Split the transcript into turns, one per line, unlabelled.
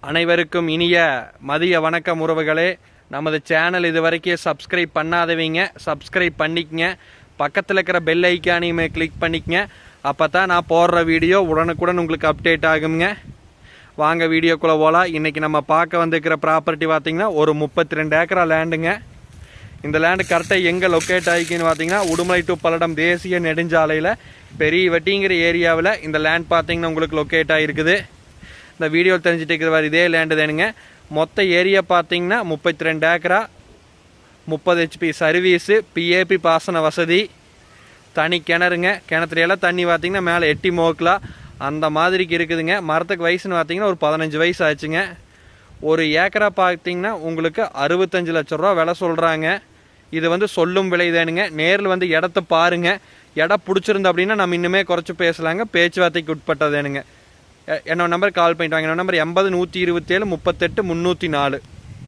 அனைவருக்கும் இனிய மதிய வணக்கம் உறவுகளே. நமது சேனல் இது வரைக்கும் சப்ஸ்கிரைப் பண்ணாதவங்க சப்ஸ்கிரைப் பண்ணிக்கங்க. பக்கத்தில் இருக்கிற பெல் ஐக்கானையுமே கிளிக் பண்ணிக்கங்க. அப்போ தான் நான் போடுற வீடியோ உடனுக்குடன் உங்களுக்கு அப்டேட் ஆகுங்க. வாங்க வீடியோக்குள்ளே போகலாம். இன்றைக்கி நம்ம பார்க்க வந்துருக்கிற ப்ராப்பர்ட்டி பார்த்திங்கன்னா ஒரு 32 ஏக்கரா லேண்டுங்க. இந்த லேண்டு கரெக்டாக எங்கே லொக்கேட் ஆகிக்குன்னு பார்த்தீங்கன்னா உடுமலை டு பல்லடம் தேசிய நெடுஞ்சாலையில் பெரிய வெட்டிங்கிற ஏரியாவில் இந்த லேண்ட் பார்த்தீங்கன்னா உங்களுக்கு லொக்கேட் ஆகிருக்குது. இந்த வீடியோ தெரிஞ்சுட்டு இருக்கிற இதே லேண்டு தானுங்க. மொத்த ஏரியா பார்த்தீங்கன்னா 32 ஏக்கரா, 30 HP சர்வீஸு, பிஏபி பாசன வசதி, தனி கிணறுங்க. கிணத்துலையெல்லாம் தண்ணி பார்த்தீங்கன்னா மேலே எட்டி மோக்கலாம் அந்த மாதிரிக்கு இருக்குதுங்க. மரத்துக்கு வயசுன்னு பார்த்தீங்கன்னா ஒரு 15 வயசு ஆச்சுங்க. ஒரு ஏக்கரா பார்த்தீங்கன்னா உங்களுக்கு 65 லட்ச ரூபா விலை சொல்கிறாங்க. இது வந்து சொல்லும் விலை தானுங்க. நேரில் வந்து இடத்த பாருங்கள். இடம் பிடிச்சிருந்து அப்படின்னா நம்ம இன்னுமே குறைச்சி பேசலாங்க. பேச்சுவார்த்தைக்கு உட்பட்டதேனுங்க. என்னோட நம்பர் கால் பண்ணிட்டு வாங்க. என்னோட நம்பர் 80 127 38 304.